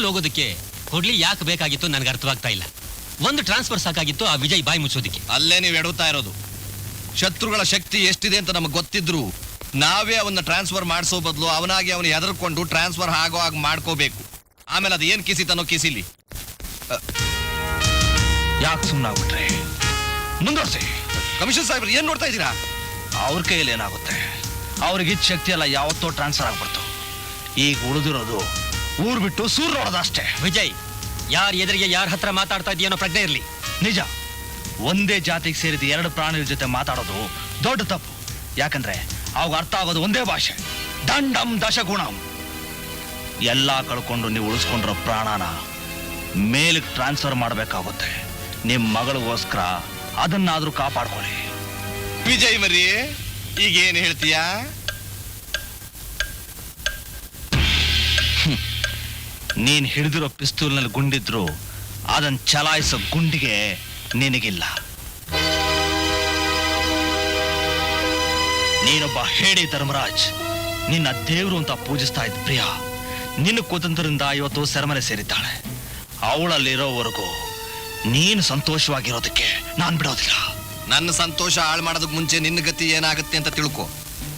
ಹೋಗೋದಕ್ಕೆ ಕೊಡ್ಲಿ ಯಾಕೆ ಬೇಕಾಗಿತ್ತು ನನಗೆ ಅರ್ಥವಾಗ್ತಾ ಇಲ್ಲ. ಒಂದು ಟ್ರಾನ್ಸ್ಫರ್ ಸಾಕಾಗಿತ್ತು ಆ ವಿಜಯ್ ಬಾಯಿ ಮುಚ್ಚೋದಿಕ್ಕೆ. ಅಲ್ಲೇ ನೀವು ಎಡುತ್ತಾ ಇರೋದು. ಶತ್ರುಗಳ ಶಕ್ತಿ ಎಷ್ಟಿದೆ ಅಂತ ನಮಗೆ ಗೊತ್ತಿದ್ರು ನಾವೇ ಅವನ್ನ ಟ್ರಾನ್ಸ್ಫರ್ ಮಾಡಿಸೋ ಬದಲು ಅವನಾಗಿ ಅವನು ಹೆದರ್ಕೊಂಡು ಟ್ರಾನ್ಸ್ಫರ್ ಆಗೋ ಹಾಗೆ ಮಾಡ್ಕೋಬೇಕು. ಆಮೇಲೆ ಅದು ಏನ್ ಕಿಸಿತನೋ ಕಿಸಿಲಿ. ಯಾಕೆ ಸುಮ್ಮನಾಗ್ಬಿಟ್ರೆ ಮುಂದುವರ್ಸಿ. ಕಮಿಷನ್ ಸಾಹೇಬ್ರು ಏನ್ ನೋಡ್ತಾ ಇದ್ದೀರಾ? ಅವ್ರ ಕೈಯಲ್ಲಿ ಏನಾಗುತ್ತೆ? ಅವ್ರಿಗಿದ್ದ ಶಕ್ತಿ ಎಲ್ಲ ಯಾವತ್ತೋ ಟ್ರಾನ್ಸ್ಫರ್ ಆಗ್ಬಿಡ್ತು. ಈಗ ಉಳಿದಿರೋದು ಊರ್ ಬಿಟ್ಟು ಸೂರ್ ನೋಡೋದಷ್ಟೇ. ವಿಜಯ್, ಯಾರ ಎದುರಿಗೆ ಯಾರ ಹತ್ರ ಮಾತಾಡ್ತಾ ಇದೆಯೋ ಪ್ರಜ್ಞೆ ಇರಲಿ. ನಿಜ, ಒಂದೇ ಜಾತಿಗೆ ಸೇರಿದ ಎರಡು ಪ್ರಾಣಿಗಳ ಜೊತೆ ಮಾತಾಡೋದು ದೊಡ್ಡ ತಪ್ಪು. ಯಾಕಂದ್ರೆ ಅವಾಗ ಅರ್ಥ ಆಗೋದು ಒಂದೇ ಭಾಷೆ, ದಂಡಂ ದಶಗುಣಂ. ಎಲ್ಲ ಕಳ್ಕೊಂಡು ನೀವು ಉಳಿಸ್ಕೊಂಡಿರೋ ಪ್ರಾಣನ ಮೇಲಕ್ಕೆ ಟ್ರಾನ್ಸ್ಫರ್ ಮಾಡಬೇಕಾಗುತ್ತೆ. ನಿಮ್ಮ ಮಗಳಿಗೋಸ್ಕರ ಅದನ್ನಾದ್ರೂ ಕಾಪಾಡ್ಕೊಳ್ಳಿ. ವಿಜಯ್ ಮರಿ, ಈಗ ಏನ್ ಹೇಳ್ತೀಯಾ? ನೀನ್ ಹಿಡಿದಿರೋ ಪಿಸ್ತೂಲ್ನಲ್ಲಿ ಗುಂಡಿದ್ರು ಅದನ್ನ ಚಲಾಯಿಸೋ ಗುಂಡಿಗೆ ನಿನಗಿಲ್ಲ. ನೀನೊಬ್ಬ ಹೇಳಿ ಧರ್ಮರಾಜ್, ನಿನ್ನ ದೇವ್ರು ಅಂತ ಪೂಜಿಸ್ತಾ ಇದ್ದ ಪ್ರಿಯಾ ನಿನ್ನ ಕುತಂತ್ರದಿಂದ ಇವತ್ತು ಸೆರೆಮನೆ ಸೇರಿದ್ದಾಳೆ. ಅವಳಲ್ಲಿರೋವರೆಗೂ ನೀನು ಸಂತೋಷವಾಗಿರೋದಕ್ಕೆ ನಾನ್ ಬಿಡೋದಿಲ್ಲ. ನನ್ನ ಸಂತೋಷ ಹಾಳು ಮಾಡೋದಕ್ಕೆ ಮುಂಚೆ ನಿನ್ನ ಗತಿ ಏನಾಗುತ್ತೆ ಅಂತ ತಿಳ್ಕೊ.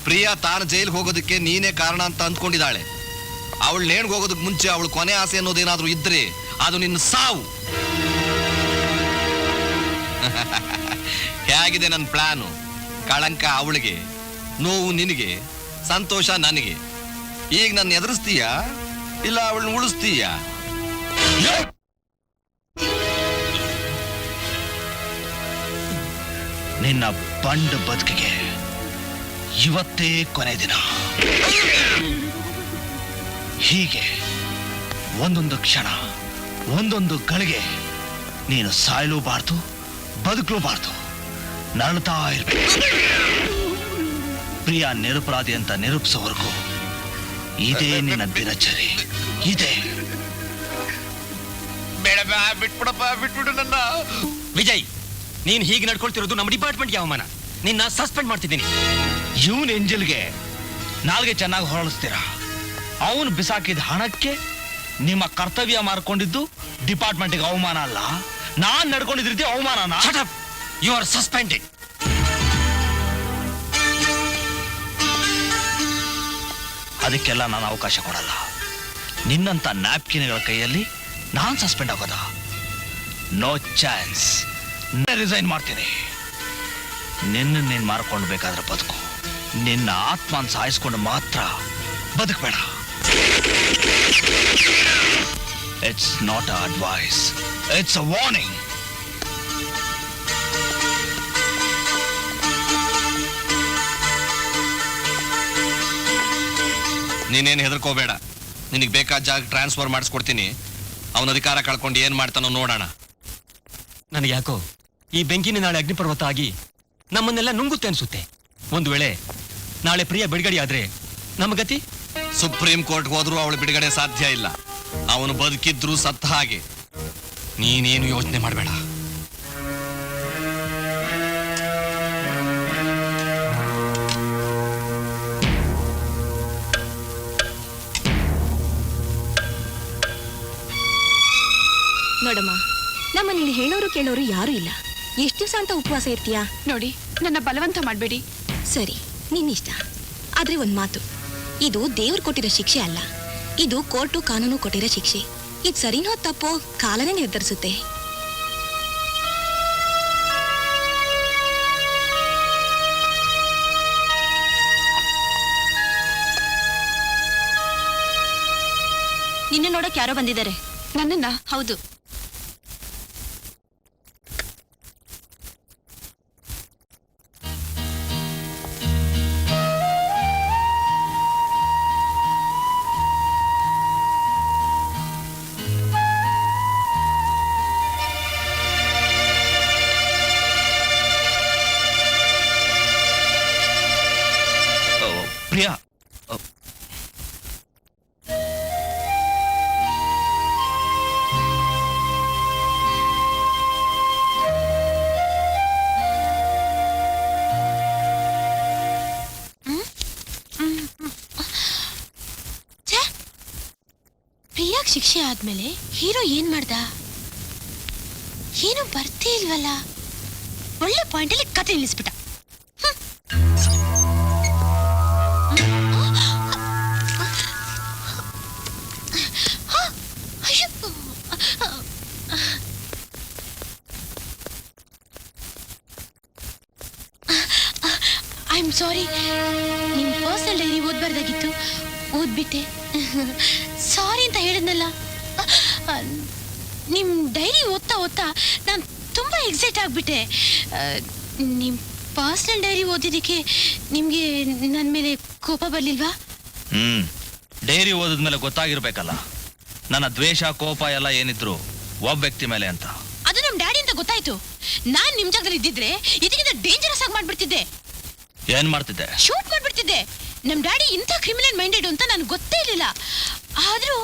ಪ್ರಿಯಾ ತಾನು ಜೈಲ್ಗೆ ಹೋಗೋದಕ್ಕೆ ನೀನೇ ಕಾರಣ ಅಂತ ಅಂದ್ಕೊಂಡಿದ್ದಾಳೆ. ಅವಳು ನೇಣ್ಗೆ ಹೋಗೋದಕ್ಕೆ ಮುಂಚೆ ಅವಳು ಕೊನೆ ಆಸೆ ಅನ್ನೋದೇನಾದ್ರೂ ಇದ್ರೆ ಅದು ನಿನ್ನ ಸಾವು. ಹೇಗಿದೆ ನನ್ನ ಪ್ಲಾನು? ಕಳಂಕ ಅವಳಿಗೆ, ನೋವು ನಿನಗೆ, ಸಂತೋಷ ನನಗೆ. ಈಗ ನನ್ನ ಎದುರಿಸ್ತೀಯಾ ಇಲ್ಲ ಅವಳನ್ನ ಉಳಿಸ್ತೀಯಾ? ನಿನ್ನ ಬಂಡ ಬದುಕಿಗೆ ಇವತ್ತೇ ಕೊನೆ ದಿನ. ಹೀಗೆ ಒಂದೊಂದು ಕ್ಷಣ, ಒಂದೊಂದು ಗಳಿಗೆ ನೀನು ಸಾಯಲೂಬಾರ್ದು, ಬದುಕಲೂಬಾರ್ದು, ನರಳ್ತಾ ಇರ್ಬೇಕು. ಪ್ರಿಯ ನಿರಪರಾಧಿ ಅಂತ ನಿರೂಪಿಸೋವರೆಗೂ ಇದೇ ನಿನ್ನ ದಿನಚರಿ. ಇದೆ. ಬೇಡಪ್ಪ, ಬಿಟ್ಬಿಡಪ್ಪ, ಬಿಟ್ಬಿಡು ನನ್ನ. ವಿಜಯ್, ನೀನ್ ಹೀಗೆ ನಡ್ಕೊಳ್ತಿರೋದು ನಮ್ಮ ಡಿಪಾರ್ಟ್ಮೆಂಟ್ಗೆ ಅವಮಾನ. ನಿನ್ನ ಸಸ್ಪೆಂಡ್ ಮಾಡ್ತಿದ್ದೀನಿ. ಇವನ್ ಎಂಜಲ್ಗೆ ನಾಲ್ಗೆ ಚೆನ್ನಾಗಿ ಹೊರಳಿಸ್ತೀರಾ. ಅವನು ಬಿಸಾಕಿದ ಹಣಕ್ಕೆ ನಿಮ್ಮ ಕರ್ತವ್ಯ ಮಾರ್ಕೊಂಡಿದ್ದು ಡಿಪಾರ್ಟ್ಮೆಂಟ್ಗೆ ಅವಮಾನ ಅಲ್ಲ, ನಾನ್ ನಡ್ಕೊಂಡಿದ್ದ ರೀತಿ ಅವಮಾನನ. Shut up! You are suspended. ಅದಕ್ಕೆಲ್ಲ ನಾನು ಅವಕಾಶ ಕೊಡಲ್ಲ. ನಿನ್ನಂತ ನ್ಯಾಪ್ಕಿನ್ಗಳ ಕೈಯಲ್ಲಿ ನಾನ್ ಸಸ್ಪೆಂಡ್ ಆಗೋದ? No chance. ರಿಸೈನ್ ಮಾಡ್ತೀನಿ. ನಿನ್ನ ನೀನ್ ಮಾರ್ಕೊಂಡು ಬೇಕಾದ್ರೆ ಬದುಕು. ನಿನ್ನ ಆತ್ಮನ್ ಸಾಯಿಸ್ಕೊಂಡು ಮಾತ್ರ ಬದುಕಬೇಡ. It's not a advice, it's a warning. ನೀನೇನು ಹೆದರ್ಕೋಬೇಡ. ನಿನಗೆ ಬೇಕಾದ ಜಾಗ ಟ್ರಾನ್ಸ್ಫರ್ ಮಾಡಿಸ್ಕೊಡ್ತೀನಿ. ಅವನ ಅಧಿಕಾರ ಕಳ್ಕೊಂಡು ಏನ್ ಮಾಡ್ತಾನೋ ನೋಡೋಣ. ನನಗೆ ಯಾಕೋ ಈ ಬೆಂಕಿನ ನಾಳೆ ಅಗ್ನಿಪರ್ವತ ಆಗಿ ನಮ್ಮನ್ನೆಲ್ಲ ನುಂಗುತ್ತೆ ಅನ್ಸುತ್ತೆ. ಒಂದು ವೇಳೆ ನಾಳೆ ಪ್ರಿಯ ಬಿಡುಗಡೆ ಆದ್ರೆ ನಮ್ಮ ಗತಿ? ಸುಪ್ರೀಂ ಕೋರ್ಟ್ ಹೋದ್ರೂ ಅವಳು ಬಿಡುಗಡೆ ಸಾಧ್ಯ ಇಲ್ಲ. ಅವನು ಬದುಕಿದ್ರು ಸತ್ತ ಹಾಗೆ. ನೀನೇನು ಯೋಚನೆ ಮಾಡಬೇಡ. ನೋಡಮ್ಮ, ನಮ್ಮನೇಲಿ ಹೇಳೋರು ಕೇಳೋರು ಯಾರು ಇಲ್ಲ. ಎಷ್ಟು ದಿವಸ ಅಂತ ಉಪವಾಸ ಇರ್ತೀಯಾ? ನೋಡಿ, ನನ್ನ ಬಲವಂತ ಮಾಡಬೇಡಿ. ಸರಿ, ನಿನ್ನಿಷ್ಟ. ಆದ್ರೆ ಒಂದ್ ಮಾತು, ಇದು ದೇವ್ರು ಕೊಟ್ಟಿರೋ ಶಿಕ್ಷೆ ಅಲ್ಲ, ಇದು ಕೋರ್ಟು ಕಾನೂನು ಕೊಟ್ಟಿರೋ ಶಿಕ್ಷೆ. ಇದು ಸರಿನೋ ತಪ್ಪೋ ಕಾಲನೇ ನಿರ್ಧರಿಸುತ್ತೆ. ನಿನ್ನ ನೋಡಕ್ ಯಾರೋ ಬಂದಿದ್ದಾರೆ. ನನ್ನನ್ನ? ಹೌದು. ಪ್ರಿಯಾ, ಪ್ರಿಯಾ ಪ್ರಿಯಾಗ್ ಶಿಕ್ಷೆ ಆದ್ಮೇಲೆ ಹೀರೋ ಏನ್ ಮಾಡ್ದ? ಏನು ಬರ್ತಿ ಇಲ್ವಲ್ಲ. ಒಳ್ಳೆ ಪಾಯಿಂಟ್ ಅಲ್ಲಿ ಕತೆ ನಿಲ್ಲಿಸ್ಬಿಟ್ಟ. ಐ ಆಮ್ ಸಾರಿ, ನಿಮ್ ಪರ್ಸನಲ್ ಡೈರಿ ಓದ್ಬಾರ್ದಾಗಿತ್ತು, ಓದ್ಬಿಟ್ಟೆ. ಸಾರಿ ಅಂತ ಹೇಳಿದ್ನಲ್ಲ. ನಿಮ್ ಡೈರಿ ಓದ್ತಾ ನಾನು ತುಂಬಾ ಎಕ್ಸೈಟ್ ಆಗ್ಬಿಟ್ಟೆ. ನಿಮ್ ಪರ್ಸನಲ್ ಡೈರಿ ಓದಿದ್ದಕ್ಕೆ ನಿಮ್ಗೆ ನನ್ನ ಮೇಲೆ ಕೋಪ ಬರ್ಲಿಲ್ವಾ? ಡೈರಿ ಓದಿದ್ಮೇಲೆ ಗೊತ್ತಾಗಿರ್ಬೇಕಲ್ಲ ನನ್ನ ದ್ವೇಷ ಕೋಪ ಎಲ್ಲ ಏನಿದ್ರು ಒಬ್ಬ ವ್ಯಕ್ತಿ ಮೇಲೆ ಅಂತ. ಅದು ನಮ್ ಡ್ಯಾಡಿ ಅಂತ ಗೊತ್ತಾಯ್ತು. ನಾನ್ ನಿಮ್ ಜಾಗದಲ್ಲಿ ಇದ್ದಿದ್ರೆ ಇದಕ್ಕಿಂತ ಡೇಂಜರಸ್ ಆಗಿ ಮಾಡ್ಬಿಡ್ತಿದ್ದೆ. ಏನ್ ಮಾಡ್ತಿದ್ದೆ? ಶೂಟ್ ಮಾಡ್ಬಿಡ್ತಿದ್ದೆ. ನಮ್ ಡ್ಯಾಡಿ ಇಂಥ ಕ್ರಿಮಿನಲ್ ಮೈಂಡೆಡ್ ಅಂತ ನನ್ಗೆ ಗೊತ್ತೇ ಇರಲಿಲ್ಲ. ಆದ್ರೂ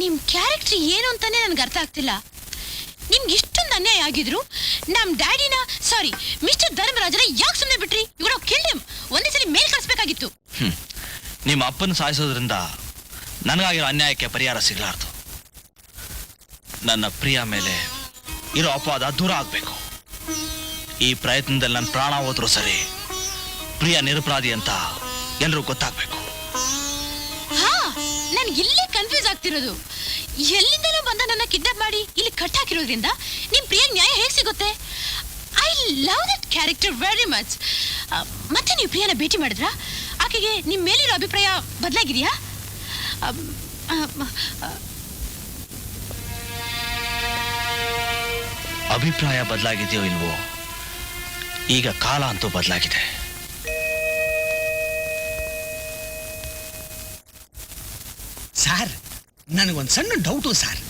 ನಿಮ್ ಕ್ಯಾರೆಕ್ಟರ್ ಏನು ಅಂತಾನೆ ನನ್ಗೆ ಅರ್ಥ ಆಗ್ತಿಲ್ಲ. ನಿಮ್ಗೆ ಇಷ್ಟೊಂದು ಅನ್ಯಾಯ ಆಗಿದ್ರು ನಮ್ ಡ್ಯಾಡಿನ, ಸಾರಿ ಮಿಸ್ಟರ್ ಧರ್ಮರಾಜನ ಯಾಕೆ ಸುಮ್ಮನೆ ಬಿಟ್ರಿ? ಇವ್ರು ಕಿಲ್ಡ್ ಹಿಮ್. ಒಂದೇ ಸಲ ಮೇಲ್ ಕಳಿಸ್ಬೇಕಾಗಿತ್ತು. ನಿಮ್ಮ ಅಪ್ಪನ ಸಾಯಿಸೋದ್ರಿಂದ ನನಗಾಗಿರೋ ಅನ್ಯಾಯಕ್ಕೆ ಪರಿಹಾರ ಸಿಗಲಾರ್ದು. ನನ್ನ ಪ್ರಿಯ ಮೇಲೆ ಇರೋ ಅಪವಾದ ದೂರ ಆಗ್ಬೇಕು. ಈ ಪ್ರಯತ್ನದಲ್ಲಿ ನನ್ನ ಪ್ರಾಣ ಹೋದ್ರೂ ಸರಿ, ಪ್ರಿಯ ನಿರಪರಾಧಿ ಅಂತ ಎಲ್ಲರೂ ಗೊತ್ತಾಗ್ಬೇಕು. ಹಾ, ನನ್ಗೆ ಇಲ್ಲೇ ಕನ್ಫ್ಯೂಸ್ ಆಗ್ತಿರೋದು. ಎಲ್ಲಿಂದಲೂ ಬಂದ ನನ್ನ ಕಿಡ್ನಾಪ್ ಮಾಡಿ ಇಲ್ಲಿ ಕಟ್ ಹಾಕಿರೋದ್ರಿಂದ ನಿಮ್ ಪ್ರಿಯ ನ್ಯಾಯ ಹೇಗೆ ಸಿಗುತ್ತೆ? I love that character very much. ಮತ್ತೆ ನೀವು ಪ್ರಿಯನ ಭೇಟಿ ಮಾಡಿದ್ರಾ? ಆಕೆಗೆ ನಿಮ್ ಮೇಲಿರೋ ಅಭಿಪ್ರಾಯ ಬದಲಾಗಿದೆಯಾ? ಅಭಿಪ್ರಾಯ ಬದಲಾಗಿದೆಯೋ ಇಲ್ವೋ, ಈಗ ಕಾಲ ಅಂತೂ ಬದಲಾಗಿದೆ. ಸರ್, ನನಗೊಂದು ಸಣ್ಣ ಡೌಟು ಸರ್.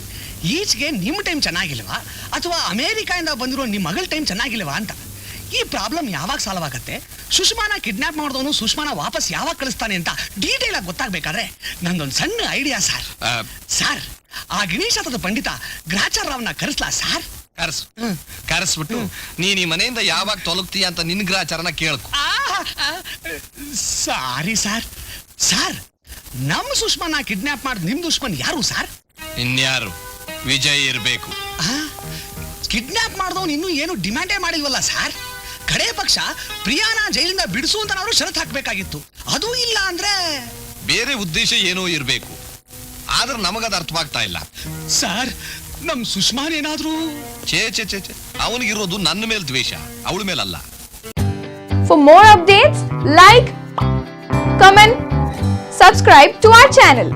ಈಚೆಗೆ ನಿಮ್ಮ ಟೈಮ್ ಚೆನ್ನಾಗಿಲ್ವಾ ಅಥವಾ ಅಮೇರಿಕಾಯಿಂದ ಬಂದಿರೋ ನಿಮ್ಮ ಮಗಳ ಟೈಮ್ ಚೆನ್ನಾಗಿಲ್ವಾ ಅಂತ. ಈ ಪ್ರಾಬ್ಲಮ್ ಯಾವಾಗ ಸಾಲ್ವ್ ಆಗತ್ತೆ? ಸುಷ್ಮಾನ ಕಿಡ್ನಾಪ್ ಮಾಡಿದವನು ಸುಷ್ಮಾನ ವಾಪಸ್ ಯಾವಾಗ ಕಳಿಸ್ತಾನೆ ಅಂತ ಡೀಟೇಲ್ ಆಗಿ ಗೊತ್ತಾಗ್ಬೇಕಾದ್ರೆ ನಂದೊಂದು ಸಣ್ಣ ಐಡಿಯಾ ಸರ್. ಸರ್, ಆ ಗಣೇಶ ಪಂಡಿತ ಗ್ರಾಚಾರ ರಾವ್ನ ಕರೆಸ್ಲಾ ಸರ್? ಕರೆಸ್ಬಿಟ್ಟು ನೀನ್ ಈ ಮನೆಯಿಂದ ಯಾವಾಗ ತೊಲಗ್ತೀಯ ಅಂತ ನಿನ್ ಗ್ರಾಚಾರನ ಕೇಳ್ಕೊ. Sorry sir. ಸರ್, ನಮ್ ಸುಷ್ಮಾನ ಕಿಡ್ನಾಪ್ ಮಾಡಿದ ನಿಮ್ ದುಷ್ಮನ್ ಯಾರು ಸರ್? ಇನ್ಯಾರು? ವಿಜಯ್ ಇರ್ಬೇಕು. ಕಿಡ್ನಾಪ್ ಮಾಡಿದವನು ಇನ್ನೂ ಏನು ಡಿಮ್ಯಾಂಡೇ ಮಾಡಿಲ್ವಲ್ಲ ಸರ್. ಕಡೆ ಪಕ್ಷ ಪ್ರಿಯಾನ ಜೈಲಿಂದ ಬಿಡಿಸು ಅಂತ ನಾವು ಷರತ್ತು ಹಾಕ್ಬೇಕಾಗಿತ್ತು. ಅದು ಇಲ್ಲ ಅಂದ್ರೆ ಬೇರೆ ಉದ್ದೇಶ ಏನೋ ಇರ್ಬೇಕು. ಆದ್ರೆ ನಮಗದು ಅರ್ಥವಾಗ್ತಾ ಇಲ್ಲ ಸರ್. ನಮ್ ಸುಷ್ಮಾನ್ ಏನಾದ್ರೂ ಛೇ ಛೇ ಛೇ ಛೇ, ಅವನಿಗಿರೋದು ನನ್ನ ಮೇಲೆ ದ್ವೇಷ, ಅವಳ ಮೇಲಲ್ಲ. For more updates, like, comment, subscribe to our channel.